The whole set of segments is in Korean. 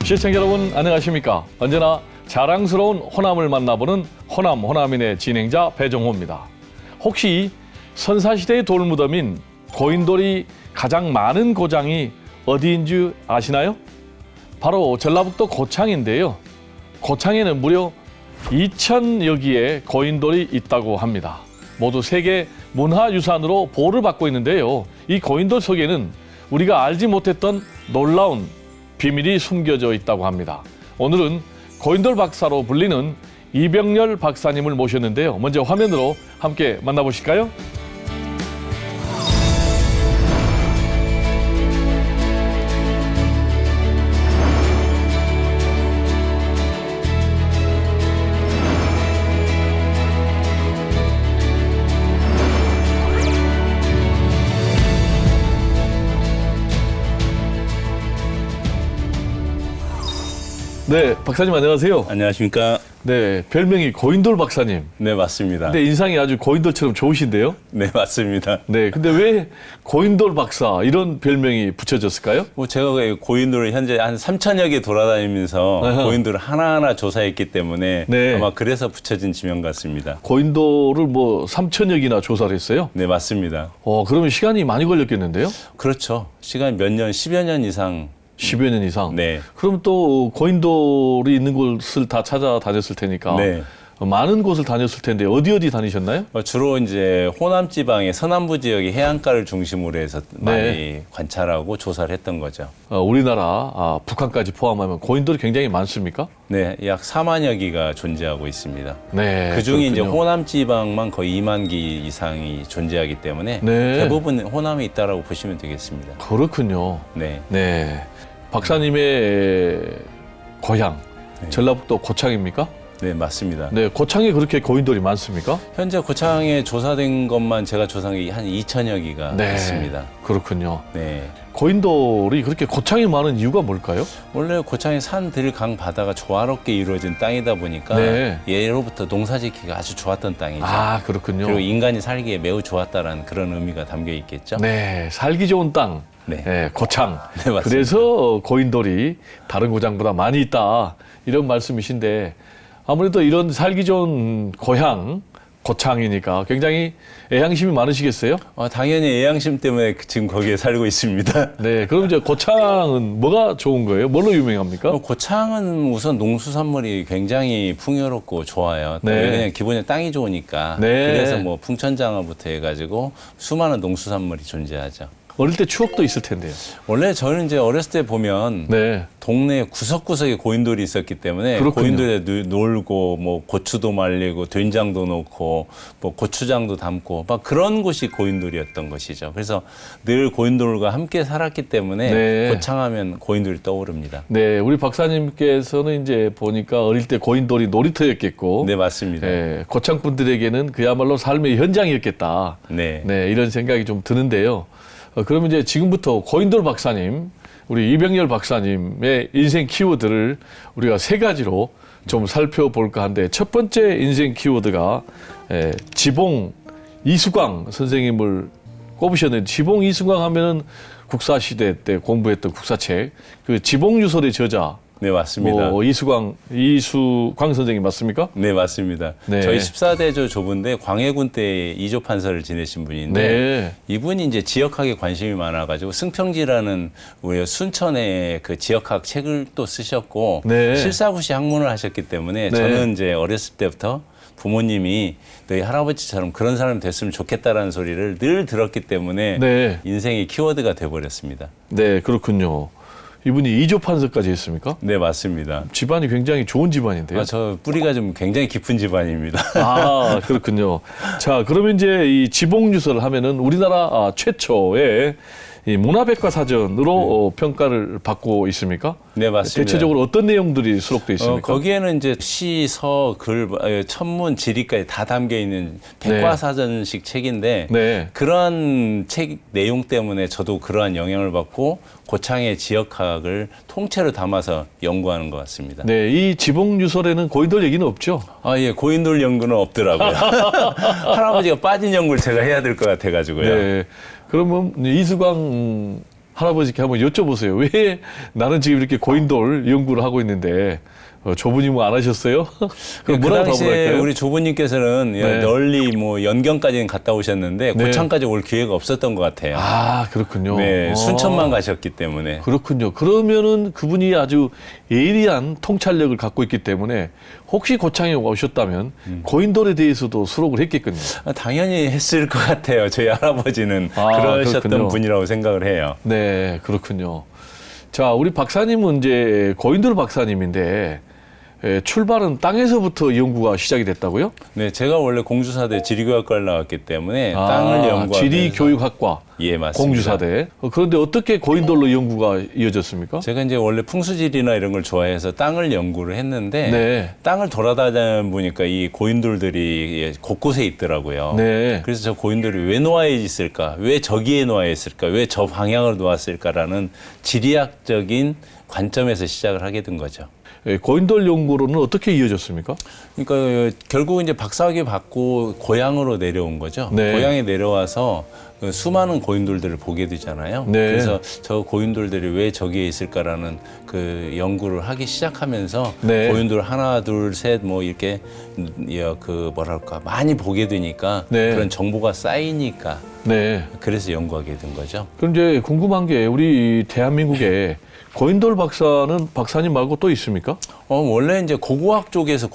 시청자 여러분 안녕하십니까? 언제나 자랑스러운 호남을 만나보는 호남인의 진행자 배종호입니다. 혹시 선사시대의 돌무덤인 고인돌이 가장 많은 고장이 어디인 줄 아시나요? 바로 전라북도 고창인데요. 고창에는 무려 2,000여 개의 고인돌이 있다고 합니다. 모두 세계 문화유산으로 보호를 받고 있는데요. 이 고인돌 속에는 우리가 알지 못했던 놀라운 비밀이 숨겨져 있다고 합니다. 오늘은 고인돌 박사로 불리는 이병렬 박사님을 모셨는데요. 먼저 화면으로 함께 만나보실까요? 네, 박사님 안녕하세요. 안녕하십니까. 네, 별명이 고인돌 박사님. 네, 맞습니다. 근데 인상이 아주 고인돌처럼 좋으신데요? 네, 맞습니다. 네, 근데 왜 고인돌 박사 이런 별명이 붙여졌을까요? 제가 고인돌을 현재 한 3,000여 개 돌아다니면서 아하. 고인돌을 하나하나 조사했기 때문에 네. 아마 그래서 붙여진 지명 같습니다. 고인돌을 뭐 3,000여 개나 조사를 했어요? 네, 맞습니다. 그러면 시간이 많이 걸렸겠는데요? 그렇죠. 시간 몇 년, 10여 년 이상. 10여 년 이상? 네. 그럼 또 고인돌이 있는 곳을 다 찾아다녔을 테니까 네. 많은 곳을 다녔을 텐데 어디 다니셨나요? 주로 이제 호남 지방의 서남부 지역의 해안가를 중심으로 해서 많이 네. 관찰하고 조사를 했던 거죠. 우리나라 북한까지 포함하면 고인돌이 굉장히 많습니까? 네, 약 4만여 기가 존재하고 있습니다. 네. 그중에 이제 그렇군요. 호남 지방만 거의 2만 기 이상이 존재하기 때문에 네. 대부분 호남에 있다라고 보시면 되겠습니다. 그렇군요. 네. 네. 박사님의 고향 네. 전라북도 고창입니까? 네, 맞습니다. 네, 고창에 그렇게 고인돌이 많습니까? 현재 고창에 조사된 것만 제가 조사한 게 한 2천여 기가 있습니다. 그렇군요. 네. 고인돌이 그렇게 고창에 많은 이유가 뭘까요? 원래 고창의 산, 들, 강, 바다가 조화롭게 이루어진 땅이다 보니까 네. 예로부터 농사짓기가 아주 좋았던 땅이죠. 아, 그렇군요. 그리고 인간이 살기에 매우 좋았다라는 그런 의미가 담겨 있겠죠. 네, 살기 좋은 땅. 네. 네, 고창. 네, 맞습니다. 그래서 고인돌이 다른 고장보다 많이 있다. 이런 말씀이신데 아무래도 이런 살기 좋은 고향 고창이니까 굉장히 애향심이 많으시겠어요? 당연히 애양심 때문에 지금 거기에 살고 있습니다. 네, 그럼 이제 고창은 뭐가 좋은 거예요? 뭘로 유명합니까? 고창은 우선 농수산물이 굉장히 풍요롭고 좋아요. 네. 그냥 기본적으로 땅이 좋으니까. 네. 그래서 뭐 풍천장어부터 해가지고 수많은 농수산물이 존재하죠. 어릴 때 추억도 있을 텐데요. 원래 저는 이제 어렸을 때 보면 네. 동네 구석구석에 고인돌이 있었기 때문에 그렇군요. 고인돌에 놀고 뭐 고추도 말리고 된장도 넣고 뭐 고추장도 담고 막 그런 곳이 고인돌이었던 것이죠. 그래서 늘 고인돌과 함께 살았기 때문에 네. 고창하면 고인돌이 떠오릅니다. 네, 우리 박사님께서는 이제 보니까 어릴 때 고인돌이 놀이터였겠고, 네, 맞습니다. 네, 고창 분들에게는 그야말로 삶의 현장이었겠다. 네. 네, 이런 생각이 좀 드는데요. 그러면 이제 지금부터 고인돌 박사님, 우리 이병렬 박사님의 인생 키워드를 우리가 세 가지로 좀 살펴볼까 하는데 첫 번째 인생 키워드가 지봉 이수광 선생님을 꼽으셨는데 지봉 이수광 하면은 국사시대 때 공부했던 국사책 그 지봉유설의 저자 네, 맞습니다. 이수광 선생님 맞습니까? 네, 맞습니다. 네. 저희 14대조 조부인데 광해군 때 이조 판서를 지내신 분인데 네. 이분이 이제 지역학에 관심이 많아가지고 승평지라는 우리 순천의 그 지역학 책을 또 쓰셨고 네. 실사구시 학문을 하셨기 때문에 네. 저는 이제 어렸을 때부터 부모님이 너희 할아버지처럼 그런 사람이 됐으면 좋겠다라는 소리를 늘 들었기 때문에 네. 인생의 키워드가 돼버렸습니다. 네, 그렇군요. 이분이 이조 판서까지 했습니까? 네, 맞습니다. 집안이 굉장히 좋은 집안인데요. 저 뿌리가 좀 굉장히 깊은 집안입니다. 아, 그렇군요. 자, 그러면 이제 이 지봉유설 하면은 우리나라 최초의 이 문화백과사전으로 평가를 받고 있습니까? 네, 맞습니다. 대체적으로 어떤 내용들이 수록되어 있습니까? 거기에는 이제 시, 서, 글, 천문, 지리까지 다 담겨 있는 백과사전식 책인데 네. 그런 책 내용 때문에 저도 그러한 영향을 받고 고창의 지역학을 통째로 담아서 연구하는 것 같습니다. 네, 이 지봉유설에는 고인돌 얘기는 없죠? 예, 고인돌 연구는 없더라고요. 할아버지가 빠진 연구를 제가 해야 될 것 같아가지고요. 네. 그러면 이수광 할아버지께 한번 여쭤보세요. 왜 나는 지금 이렇게 고인돌 연구를 하고 있는데 조부님 뭐 안 하셨어요? 그 뭐라고 답을 당시에 할까요? 우리 조부님께서는 네. 널리 뭐 연경까지는 갔다 오셨는데 네. 고창까지 올 기회가 없었던 것 같아요. 아, 그렇군요. 네, 순천만 가셨기 때문에. 그렇군요. 그러면은 그분이 아주 예리한 통찰력을 갖고 있기 때문에 혹시 고창에 오셨다면 고인돌에 대해서도 수록을 했겠군요. 당연히 했을 것 같아요. 저희 할아버지는 아, 그러셨던 그렇군요. 분이라고 생각을 해요. 네, 그렇군요. 자, 우리 박사님은 이제 고인돌 박사님인데 출발은 땅에서부터 연구가 시작이 됐다고요? 네, 제가 원래 공주사대 지리교육과를 나왔기 때문에 땅을 연구하면서 지리교육학과 예, 맞습니다. 공주사대. 그런데 어떻게 고인돌로 연구가 이어졌습니까? 제가 이제 원래 풍수지리나 이런 걸 좋아해서 땅을 연구를 했는데 네. 땅을 돌아다니다 보니까 이 고인돌들이 곳곳에 있더라고요. 네. 그래서 저 고인돌이 왜 놓아 있을까? 왜 저기에 놓아 있을까? 왜 저 방향으로 놓았을까라는 지리학적인 관점에서 시작을 하게 된 거죠. 고인돌 연구로는 어떻게 이어졌습니까? 그러니까 결국 이제 박사학위 받고 고향으로 내려온 거죠. 네. 고향에 내려와서 그 수많은 고인돌들을 보게 되잖아요. 네. 그래서 저 고인돌들이 왜 저기에 있을까라는 그 연구를 하기 시작하면서 네. 고인돌 하나, 둘, 셋 뭐 이렇게 그 뭐랄까 많이 보게 되니까 네. 그런 정보가 쌓이니까 네. 그래서 연구하게 된 거죠. 그럼 이제 궁금한 게 우리 대한민국에 고인돌 박사는 박사님 말고 또 있습니까? 원래 이제 고고학 쪽에서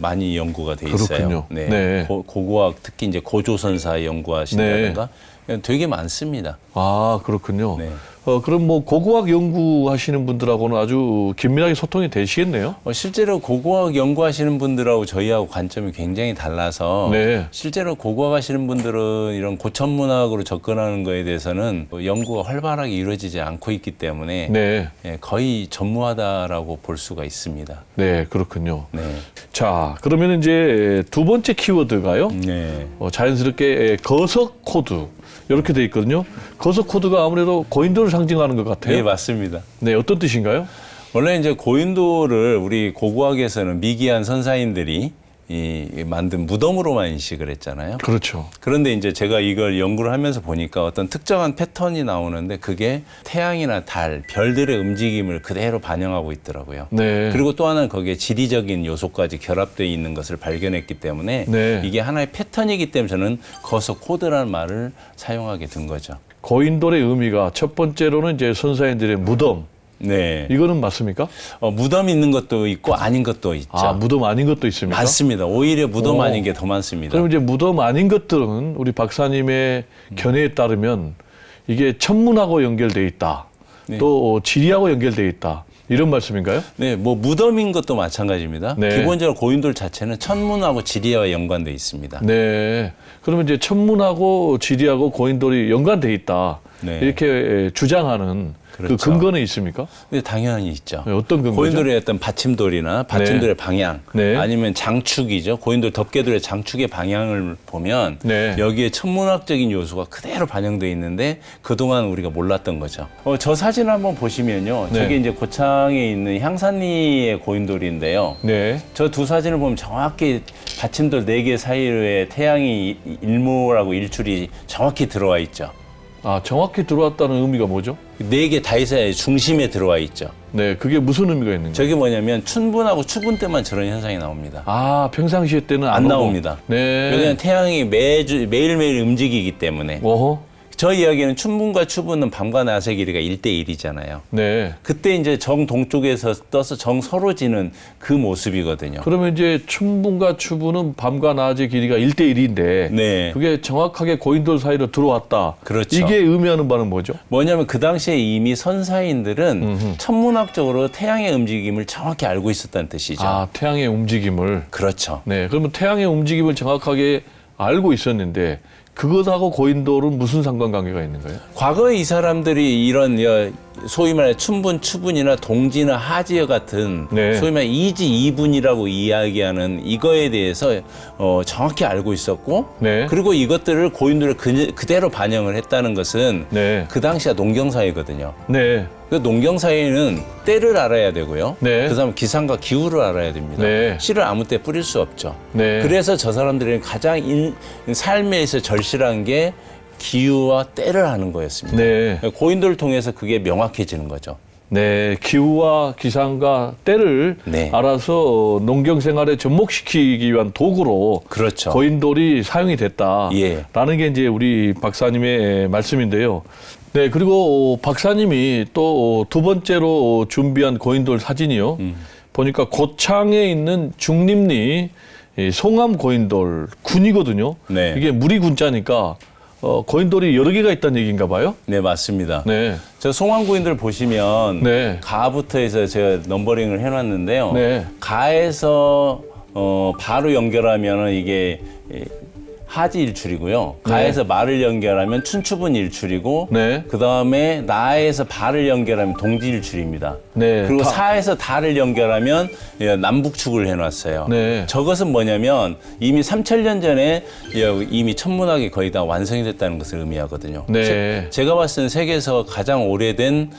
많이 연구가 돼 있어요. 그렇군요. 네. 네. 고고학 특히 이제 고조선사 연구하신다든가 되게 많습니다. 아, 그렇군요. 네. 그럼 뭐 고고학 연구하시는 분들하고는 아주 긴밀하게 소통이 되시겠네요? 실제로 고고학 연구하시는 분들하고 저희하고 관점이 굉장히 달라서 네. 실제로 고고학 하시는 분들은 이런 고천문학으로 접근하는 거에 대해서는 연구가 활발하게 이루어지지 않고 있기 때문에 네. 거의 전무하다라고 볼 수가 있습니다. 네, 그렇군요. 네. 자, 그러면 이제 두 번째 키워드가요. 네. 자연스럽게 거석 코드. 이렇게 돼 있거든요. 거석 코드가 아무래도 고인돌을 상징하는 것 같아요. 네, 맞습니다. 네, 어떤 뜻인가요? 원래 이제 고인돌을 우리 고고학에서는 미기한 선사인들이 만든 무덤으로만 인식을 했잖아요. 그렇죠. 그런데 이제 제가 이걸 연구를 하면서 보니까 어떤 특정한 패턴이 나오는데 그게 태양이나 달, 별들의 움직임을 그대로 반영하고 있더라고요. 네. 그리고 또 하나는 거기에 지리적인 요소까지 결합되어 있는 것을 발견했기 때문에 네. 이게 하나의 패턴이기 때문에 저는 거석 코드라는 말을 사용하게 된 거죠. 고인돌의 의미가 첫 번째로는 이제 선사인들의 무덤. 네. 이거는 맞습니까? 무덤 있는 것도 있고 아닌 것도 있죠. 아, 무덤 아닌 것도 있습니까? 맞습니다. 오히려 무덤 오. 아닌 게 더 많습니다. 그럼 이제 무덤 아닌 것들은 우리 박사님의 견해에 따르면 이게 천문하고 연결돼 있다. 네. 또 지리하고 연결돼 있다. 이런 말씀인가요? 네, 뭐 무덤인 것도 마찬가지입니다. 네. 기본적으로 고인돌 자체는 천문하고 지리와 연관돼 있습니다. 네. 그러면 이제 천문하고 지리하고 고인돌이 연관돼 있다. 네. 이렇게 주장하는 그렇죠. 그 근거는 있습니까? 네, 당연히 있죠. 네, 어떤 근거죠? 고인돌의 어떤 받침돌이나 받침돌의 방향, 네. 아니면 장축이죠. 고인돌 덮개돌의 장축의 방향을 보면 네. 여기에 천문학적인 요소가 그대로 반영돼 있는데 그동안 우리가 몰랐던 거죠. 저 사진 한번 보시면요. 네. 저게 이제 고창에 있는 향산리의 고인돌인데요. 네. 저 두 사진을 보면 정확히 받침돌 4개 사이에 태양이 일모라고 일출이 정확히 들어와 있죠. 아, 정확히 들어왔다는 의미가 뭐죠? 4개 다이사의 중심에 들어와 있죠. 네, 그게 무슨 의미가 있는가요? 저게 뭐냐면 춘분하고 추분 때만 저런 현상이 나옵니다. 아, 평상시에 때는 안 오고. 나옵니다. 네. 왜냐하면 태양이 매일매일 움직이기 때문에. 어허. 저 이야기는 춘분과 추분은 밤과 낮의 길이가 1대1이잖아요. 네. 그때 이제 정 동쪽에서 떠서 정 서로 지는 그 모습이거든요. 그러면 이제 춘분과 추분은 밤과 낮의 길이가 1대1인데 네. 그게 정확하게 고인돌 사이로 들어왔다. 그렇죠. 이게 의미하는 바는 뭐죠? 뭐냐면 그 당시에 이미 선사인들은 천문학적으로 태양의 움직임을 정확히 알고 있었다는 뜻이죠. 아, 태양의 움직임을. 그렇죠. 네. 그러면 태양의 움직임을 정확하게 알고 있었는데 그것하고 고인돌은 무슨 상관관계가 있는 거예요? 과거에 이 사람들이 이런 소위 말해 춘분, 추분이나 동지나 하지와 같은 네. 소위 말해 이지, 이분이라고 이야기하는 이거에 대해서 정확히 알고 있었고 네. 그리고 이것들을 고인돌에 그대로 반영을 했다는 것은 네. 그 당시가 농경사회거든요. 네. 그 농경사회는 때를 알아야 되고요. 네. 그다음 기상과 기후를 알아야 됩니다. 네. 씨를 아무 때 뿌릴 수 없죠. 네. 그래서 저 사람들이 가장 삶에서 절실한 게 기후와 때를 하는 거였습니다. 네. 고인돌을 통해서 그게 명확해지는 거죠. 네, 기후와 기상과 때를 네. 알아서 농경 생활에 접목시키기 위한 도구로 그렇죠. 고인돌이 사용이 됐다라는 예. 게 이제 우리 박사님의 말씀인데요. 네, 그리고 박사님이 또 두 번째로 준비한 고인돌 사진이요. 보니까 고창에 있는 중림리 이 송암 고인돌 군이거든요. 네. 이게 무리 군자니까 고인돌이 여러 개가 있다는 얘기인가 봐요. 네, 맞습니다. 네. 저 송암고인들 보시면 네. 가부터 해서 제가 넘버링을 해놨는데요. 네. 가에서 바로 연결하면 이게 하지 일출이고요. 가에서 말을 연결하면 춘추분 일출이고, 네. 그 다음에 나에서 발을 연결하면 동지 일출입니다. 네. 그리고 사에서 달을 연결하면 남북축을 해놨어요. 네. 저것은 뭐냐면 이미 3,000년 전에 이미 천문학이 거의 다 완성이 됐다는 것을 의미하거든요. 네. 제가 봤을 때는 세계에서 가장 오래된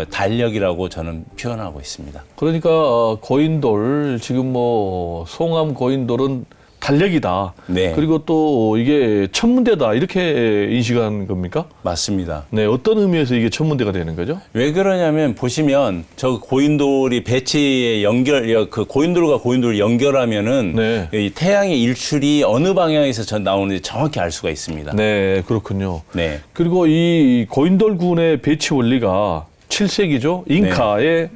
달력이라고 저는 표현하고 있습니다. 그러니까 고인돌 지금 뭐 송암 고인돌은 달력이다. 네. 그리고 또 이게 천문대다 이렇게 인식한 겁니까? 맞습니다. 네, 어떤 의미에서 이게 천문대가 되는 거죠? 왜 그러냐면 보시면 저 고인돌이 배치에 그 고인돌과 고인돌을 연결하면은 네. 이 태양의 일출이 어느 방향에서 나오는지 정확히 알 수가 있습니다. 네, 그렇군요. 네. 그리고 이 고인돌군의 배치 원리가 7세기죠. 잉카의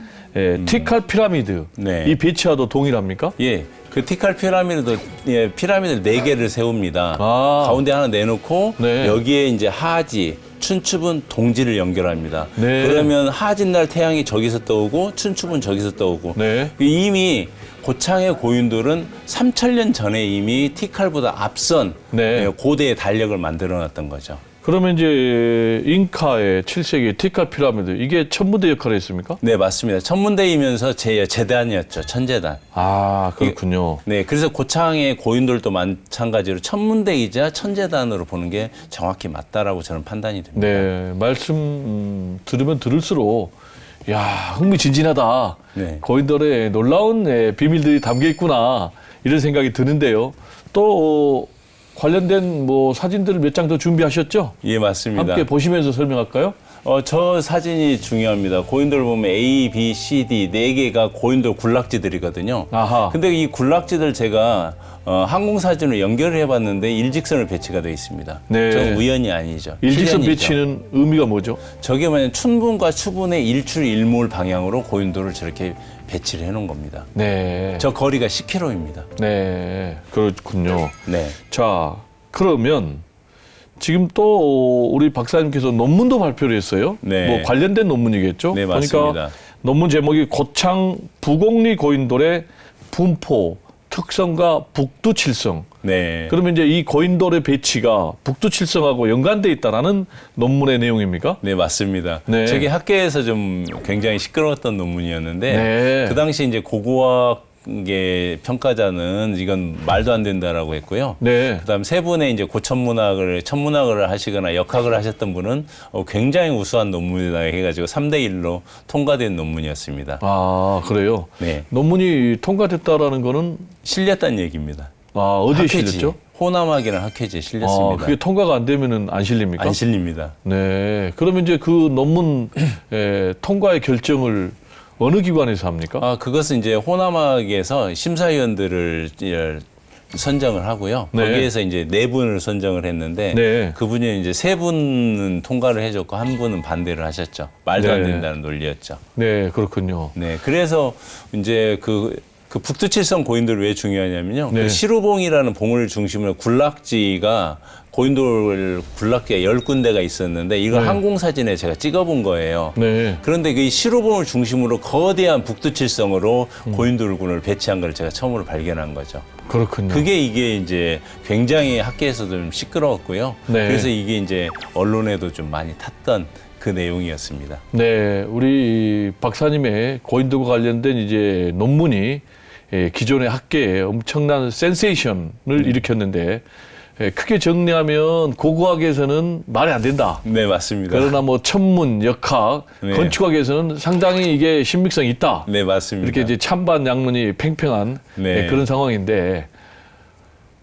티칼 피라미드. 네. 이 배치와도 동일합니까? 예. 그 티칼 피라미드도 피라미드를 4개를 세웁니다. 아. 가운데 하나 내놓고 네. 여기에 이제 하지, 춘추분, 동지를 연결합니다. 네. 그러면 하진날 태양이 저기서 떠오고 춘추분 저기서 떠오고 네. 이미 고창의 고인돌은 3,000년 전에 이미 티칼보다 앞선 네. 고대의 달력을 만들어놨던 거죠. 그러면 이제 잉카의 7세기 티칼 피라미드 이게 천문대 역할을 했습니까? 네, 맞습니다. 천문대이면서 제단이었죠. 천재단. 아, 그렇군요. 네, 그래서 고창의 고인돌도 마찬가지로 천문대이자 천재단으로 보는 게 정확히 맞다라고 저는 판단이 됩니다. 네, 말씀 들으면 들을수록 야, 흥미진진하다. 네. 고인돌에 놀라운 비밀들이 담겨 있구나. 이런 생각이 드는데요. 또 관련된 뭐 사진들을 몇 장 더 준비하셨죠? 예, 맞습니다. 함께 보시면서 설명할까요? 저 사진이 중요합니다. 고인돌 보면 A, B, C, D 4개가 고인돌 군락지들이거든요. 아하. 근데 이 군락지들 제가 항공사진으로 연결을 해봤는데 일직선으로 배치가 되어 있습니다. 네. 저는 우연이 아니죠. 일직선 필연이죠. 배치는 의미가 뭐죠? 저게 뭐냐면 춘분과 추분의 일출 일몰 방향으로 고인돌을 저렇게 배치를 해놓은 겁니다. 네. 저 거리가 10km입니다. 네. 그렇군요. 네. 자, 그러면 지금 또 우리 박사님께서 논문도 발표를 했어요. 네. 뭐 관련된 논문이겠죠? 네, 그러니까 맞습니다. 논문 제목이 고창 부곡리 고인돌의 분포, 특성과 북두칠성. 네. 그러면 이제 이 고인돌의 배치가 북두칠성하고 연관돼 있다라는 논문의 내용입니까? 네, 맞습니다. 네. 저게 학계에서 좀 굉장히 시끄러웠던 논문이었는데 네. 그 당시 이제 고고학의 평가자는 이건 말도 안 된다라고 했고요. 네. 그다음 세 분의 이제 천문학을 하시거나 역학을 하셨던 분은 굉장히 우수한 논문이다 해가지고 3대1로 통과된 논문이었습니다. 아, 그래요? 네. 논문이 통과됐다라는 거는 실렸다는 얘기입니다. 어디에 학회지, 실렸죠? 호남학이라는 학회지에 실렸습니다. 그게 통과가 안 되면은 안 실립니까? 안 실립니다. 네. 그러면 이제 그 논문 통과의 결정을 어느 기관에서 합니까? 그것은 이제 호남학에서 심사위원들을 선정을 하고요. 네. 거기에서 이제 4분을 선정을 했는데 네. 그분이 이제 3분은 통과를 해줬고 1분은 반대를 하셨죠. 말도 안 네. 된다는 논리였죠. 네, 그렇군요. 네, 그래서 이제 그 북두칠성 고인돌이 왜 중요하냐면요. 네. 그 시루봉이라는 봉을 중심으로 군락지가 고인돌 군락지가 10군데가 있었는데 이걸 네. 항공사진에 제가 찍어본 거예요. 네. 그런데 그 시루봉을 중심으로 거대한 북두칠성으로 고인돌군을 배치한 걸 제가 처음으로 발견한 거죠. 그렇군요. 이게 이제 굉장히 학계에서도 좀 시끄러웠고요. 네. 그래서 이게 이제 언론에도 좀 많이 탔던 그 내용이었습니다. 네, 우리 박사님의 고인돌과 관련된 이제 논문이 기존의 학계에 엄청난 센세이션을 일으켰는데 크게 정리하면 고고학에서는 말이 안 된다. 네, 맞습니다. 그러나 뭐 천문, 역학, 네. 건축학에서는 상당히 이게 신빙성이 있다. 네, 맞습니다. 이렇게 이제 찬반 양론이 팽팽한 네. 그런 상황인데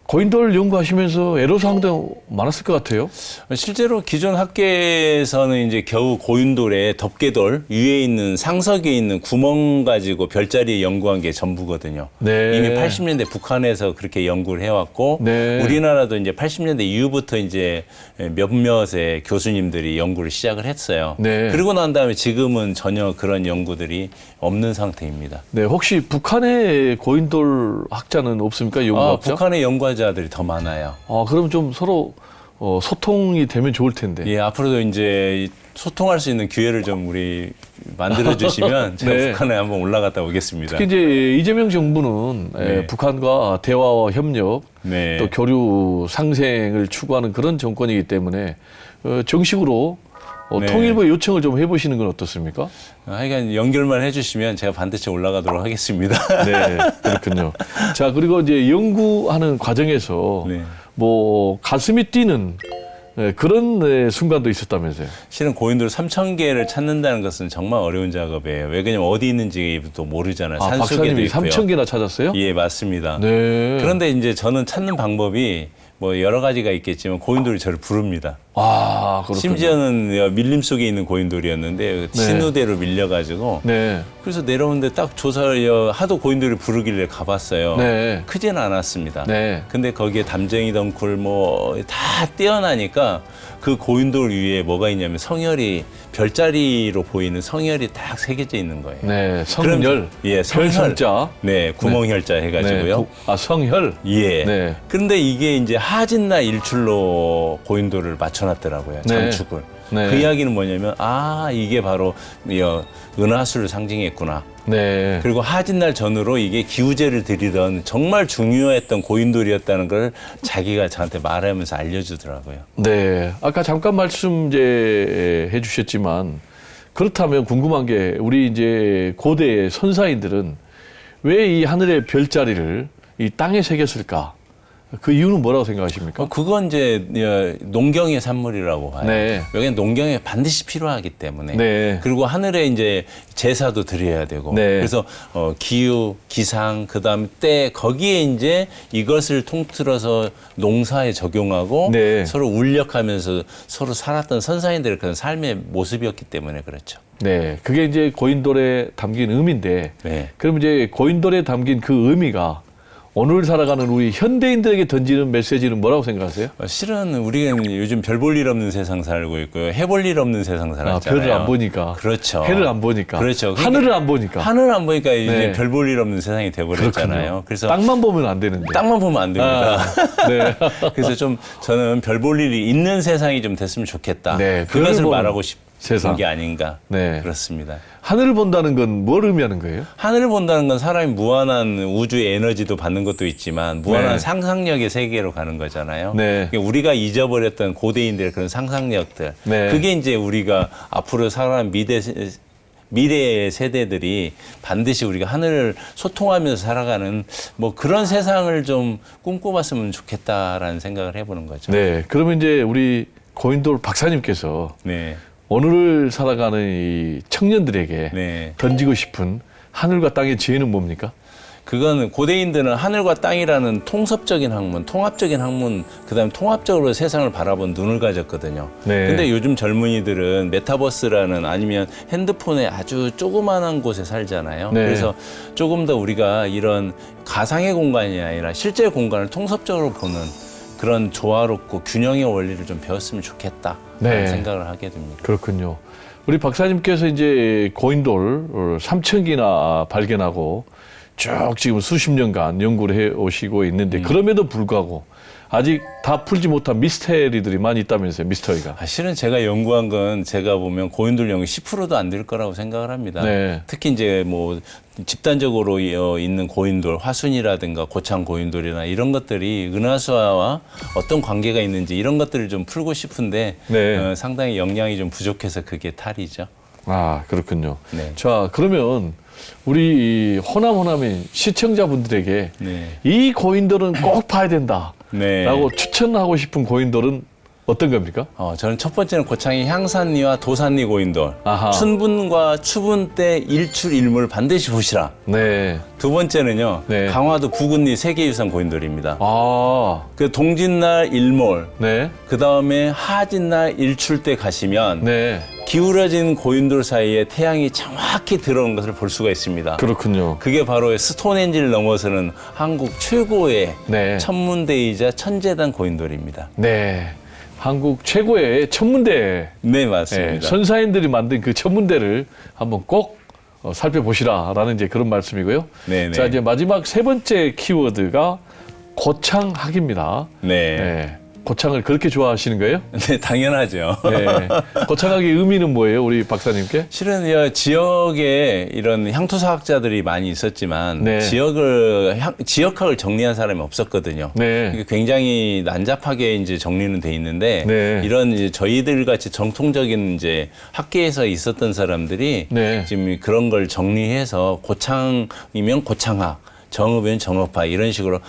고인돌 연구하시면서 애로사항도 많았을 것 같아요. 실제로 기존 학계에서는 이제 겨우 고인돌에 덮개돌 위에 있는 상석에 있는 구멍 가지고 별자리 연구한 게 전부거든요. 네. 이미 80년대 북한에서 그렇게 연구를 해왔고 네. 우리나라도 이제 80년대 이후부터 이제 몇몇의 교수님들이 연구를 시작을 했어요. 네. 그리고 난 다음에 지금은 전혀 그런 연구들이 없는 상태입니다. 네, 혹시 북한의 고인돌 학자는 없습니까? 연구학자? 북한의 연구자들이 더 많아요. 그럼 좀 서로 소통이 되면 좋을 텐데. 예, 앞으로도 이제 소통할 수 있는 기회를 좀 우리 만들어 주시면 제가 네. 북한에 한번 올라갔다 오겠습니다. 특히 이제 이재명 정부는 네. 북한과 대화와 협력, 네. 또 교류 상생을 추구하는 그런 정권이기 때문에 정식으로 네. 통일부의 요청을 좀 해보시는 건 어떻습니까? 하여간 연결만 해주시면 제가 반드시 올라가도록 하겠습니다. 네, 그렇군요. 자, 그리고 이제 연구하는 과정에서 네. 뭐 가슴이 뛰는 그런 순간도 있었다면서요. 실은 고인돌 3,000개를 찾는다는 것은 정말 어려운 작업이에요. 왜 그러냐면 어디 있는지도 모르잖아요. 산속에도 박사님이 있고요. 3,000개나 찾았어요? 예, 맞습니다. 네. 그런데 이제 저는 찾는 방법이 뭐 여러 가지가 있겠지만 고인돌이 저를 부릅니다. 그렇군요. 심지어는 밀림 속에 있는 고인돌이었는데 신우대로 밀려가지고 네. 그래서 내려오는데 딱 조사를 하도 고인돌이 부르길래 가봤어요. 네. 크지는 않았습니다. 네. 근데 거기에 담쟁이 덩굴 뭐 다 뛰어나니까 그 고인돌 위에 뭐가 있냐면 성혈이 별자리로 보이는 성혈이 딱 새겨져 있는 거예요. 네. 성혈. 예, 성혈. 별성자. 네, 구멍혈자 해가지고요. 성혈. 예. 네. 그런데 이게 이제 하진날 일출로 고인돌을 맞춰놨더라고요. 네. 장축을. 네. 그 이야기는 뭐냐면 이게 바로 은하수를 상징했구나. 네. 그리고 하진날 전후로 이게 기우제를 드리던 정말 중요했던 고인돌이었다는 걸 자기가 저한테 말하면서 알려주더라고요. 네. 아까 잠깐 말씀 이제 해주셨지만 그렇다면 궁금한 게 우리 이제 고대 선사인들은 왜 이 하늘의 별자리를 이 땅에 새겼을까? 그 이유는 뭐라고 생각하십니까? 그건 이제 농경의 산물이라고 봐요. 네. 여기는 농경에 반드시 필요하기 때문에. 네. 그리고 하늘에 이제 제사도 드려야 되고. 네. 그래서 기후, 기상, 그다음에 때 거기에 이제 이것을 통틀어서 농사에 적용하고 네. 서로 울력하면서 서로 살았던 선사인들의 그런 삶의 모습이었기 때문에 그렇죠. 네. 그게 이제 고인돌에 담긴 의미인데 네. 그럼 이제 고인돌에 담긴 그 의미가 오늘 살아가는 우리 현대인들에게 던지는 메시지는 뭐라고 생각하세요? 실은 우리가 요즘 별 볼 일 없는 세상 살고 있고요. 해볼 일 없는 세상 살았잖아요. 별을 안 보니까. 그렇죠. 해를 안 보니까. 그렇죠. 하늘을 안 보니까. 하늘 안 보니까 이제 네. 별 볼 일 없는 세상이 돼버렸잖아요. 그렇군요. 그래서 땅만 보면 안 되는데. 땅만 보면 안 됩니다. 네. 그래서 좀 저는 별 볼 일이 있는 세상이 좀 됐으면 좋겠다. 네, 그것을 별을 보는 말하고 싶은 세상. 게 아닌가. 네. 그렇습니다. 하늘을 본다는 건 뭘 의미하는 거예요? 하늘을 본다는 건 사람이 무한한 우주의 에너지도 받는 것도 있지만 무한한 네. 상상력의 세계로 가는 거잖아요. 네. 그러니까 우리가 잊어버렸던 고대인들의 그런 상상력들. 네. 그게 이제 우리가 앞으로 살아가는 미래의 세대들이 반드시 우리가 하늘을 소통하면서 살아가는 뭐 그런 세상을 좀 꿈꿔봤으면 좋겠다라는 생각을 해보는 거죠. 네. 그러면 이제 우리 고인돌 박사님께서 네. 오늘을 살아가는 이 청년들에게 네. 던지고 싶은 하늘과 땅의 지혜는 뭡니까? 그거는 고대인들은 하늘과 땅이라는 통섭적인 학문, 통합적인 학문, 그다음에 통합적으로 세상을 바라본 눈을 가졌거든요. 네. 근데 요즘 젊은이들은 메타버스라는 아니면 핸드폰에 아주 조그만한 곳에 살잖아요. 네. 그래서 조금 더 우리가 이런 가상의 공간이 아니라 실제 공간을 통섭적으로 보는 그런 조화롭고 균형의 원리를 좀 배웠으면 좋겠다라는 네. 생각을 하게 됩니다. 그렇군요. 우리 박사님께서 이제 고인돌 3,000개나 발견하고 쭉 지금 수십 년간 연구를 해 오시고 있는데 그럼에도 불구하고 아직 다 풀지 못한 미스테리들이 많이 있다면서요, 미스터리가. 실은 제가 연구한 건 제가 보면 고인돌 연구 10%도 안 될 거라고 생각을 합니다. 네. 특히 이제 뭐 집단적으로 있는 고인돌, 화순이라든가 고창 고인돌이나 이런 것들이 은하수와 어떤 관계가 있는지 이런 것들을 좀 풀고 싶은데 네. 상당히 역량이 좀 부족해서 그게 탈이죠. 그렇군요. 네. 자, 그러면 우리 이 호남인 시청자분들에게 네. 이 고인돌은 꼭 봐야 된다. 네. 라고 추천하고 싶은 고인돌은 어떤 겁니까? 저는 첫 번째는 고창의 향산리와 도산리 고인돌. 아하. 춘분과 추분 때 일출일몰 반드시 보시라. 네. 두 번째는요. 네. 강화도 부근리 세계유산 고인돌입니다. 아, 그 동짓날 일몰, 네. 그 다음에 하짓날 일출 때 가시면 네. 기울어진 고인돌 사이에 태양이 정확히 들어오는 것을 볼 수가 있습니다. 그렇군요. 그게 바로 스톤헨지를 넘어서는 한국 최고의 네. 천문대이자 천재단 고인돌입니다. 네. 한국 최고의 천문대 네, 맞습니다. 선사인들이 만든 그 천문대를 한번 꼭 살펴보시라라는 이제 그런 말씀이고요. 네네. 자, 이제 마지막 세 번째 키워드가 고창학입니다. 네. 네. 고창을 그렇게 좋아하시는 거예요? 네, 당연하죠. 네. 고창학의 의미는 뭐예요, 우리 박사님께? 실은 이 지역에 이런 향토사학자들이 많이 있었지만 네. 지역학을 정리한 사람이 없었거든요. 네. 이게 굉장히 난잡하게 이제 정리는 돼 있는데 네. 이런 이제 저희들 같이 정통적인 이제 학계에서 있었던 사람들이 네. 지금 그런 걸 정리해서 고창이면 고창학, 정읍이면 정읍학 이런 식으로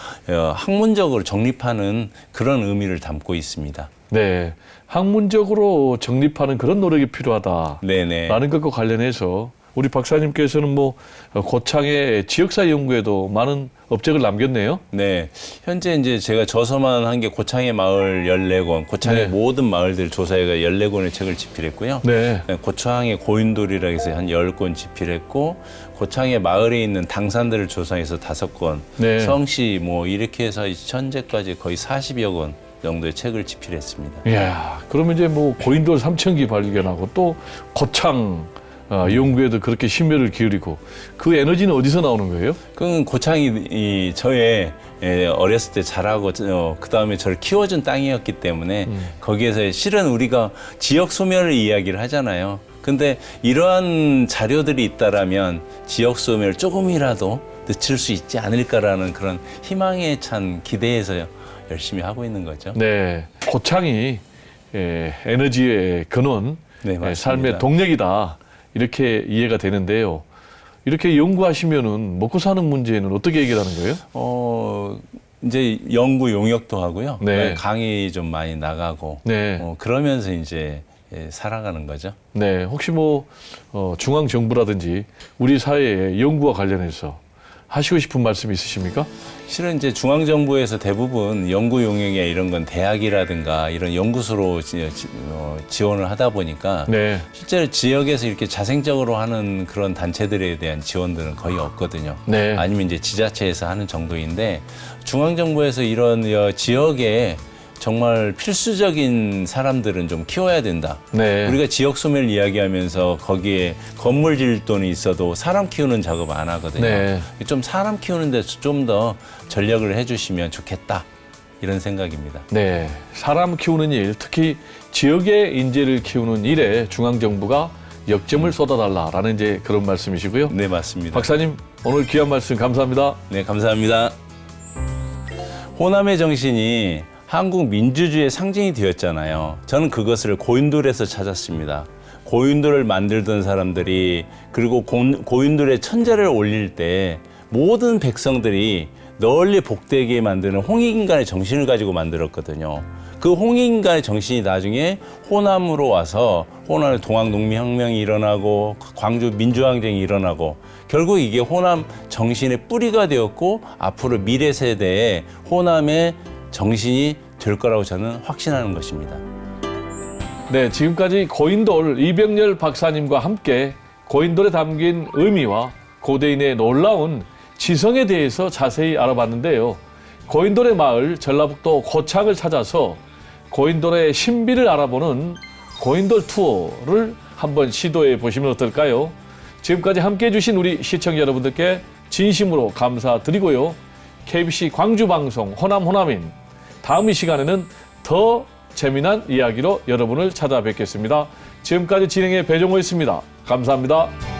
학문적으로 정립하는 그런 의미를 담고 있습니다. 네. 학문적으로 정립하는 그런 노력이 필요하다. 네네. 라는 것과 관련해서 우리 박사님께서는 뭐 고창의 지역사 연구에도 많은 업적을 남겼네요. 네. 현재 이제 제가 저서만 한 게 고창의 마을 14권, 고창의 네. 모든 마을들 조사해가 14권의 책을 집필했고요. 네. 고창의 고인돌이라 해서 한 10권 집필했고, 고창의 마을에 있는 당산들을 조사해서 5권, 네. 성씨 뭐 이렇게 해서 현재까지 거의 40여 권 정도의 책을 집필했습니다. 이야, 그러면 이제 뭐 고인돌 3,000기 발견하고 또 고창 연구에도 그렇게 심혈을 기울이고 그 에너지는 어디서 나오는 거예요? 그건 고창이 저의 어렸을 때 자라고 그 다음에 저를 키워준 땅이었기 때문에 거기에서 실은 우리가 지역 소멸을 이야기를 하잖아요. 근데 이러한 자료들이 있다라면 지역 소멸 조금이라도 늦출 수 있지 않을까라는 그런 희망에 찬 기대에서 열심히 하고 있는 거죠. 네, 고창이 에너지의 근원, 네, 맞습니다. 삶의 동력이다. 이렇게 이해가 되는데요. 이렇게 연구하시면은 먹고 사는 문제는 어떻게 해결하는 거예요? 이제 연구 용역도 하고요. 네. 강의 좀 많이 나가고. 네. 그러면서 이제 살아가는 거죠. 네, 혹시 뭐 중앙 정부라든지 우리 사회의 연구와 관련해서 하시고 싶은 말씀 있으십니까? 실은 이제 중앙정부에서 대부분 연구 용역이나 이런 건 대학이라든가 이런 연구소로 지원을 하다 보니까 네. 실제로 지역에서 이렇게 자생적으로 하는 그런 단체들에 대한 지원들은 거의 없거든요. 네. 아니면 이제 지자체에서 하는 정도인데 중앙정부에서 이런 지역에 정말 필수적인 사람들은 좀 키워야 된다. 네. 우리가 지역 소멸 이야기하면서 거기에 건물 지을 돈이 있어도 사람 키우는 작업 안 하거든요. 네. 좀 사람 키우는 데서 좀 더 전력을 해주시면 좋겠다. 이런 생각입니다. 네, 사람 키우는 일, 특히 지역의 인재를 키우는 일에 중앙정부가 역점을 쏟아달라라는 이제 그런 말씀이시고요. 네, 맞습니다. 박사님, 오늘 귀한 말씀 감사합니다. 네, 감사합니다. 호남의 정신이 한국 민주주의의 상징이 되었잖아요. 저는 그것을 고인돌에서 찾았습니다. 고인돌을 만들던 사람들이 그리고 고인돌의 천자를 올릴 때 모든 백성들이 널리 복되게 만드는 홍익인간의 정신을 가지고 만들었거든요. 그 홍익인간의 정신이 나중에 호남으로 와서 호남의 동학농민혁명이 일어나고 광주 민주항쟁이 일어나고 결국 이게 호남 정신의 뿌리가 되었고 앞으로 미래 세대에 호남의 정신이 될 거라고 저는 확신하는 것입니다. 네, 지금까지 고인돌 이병렬 박사님과 함께 고인돌에 담긴 의미와 고대인의 놀라운 지성에 대해서 자세히 알아봤는데요. 고인돌의 마을 전라북도 고창을 찾아서 고인돌의 신비를 알아보는 고인돌 투어를 한번 시도해 보시면 어떨까요? 지금까지 함께해 주신 우리 시청자 여러분들께 진심으로 감사드리고요. KBC 광주방송 호남호남인 다음 이 시간에는 더 재미난 이야기로 여러분을 찾아뵙겠습니다. 지금까지 진행의 배종호였습니다. 감사합니다.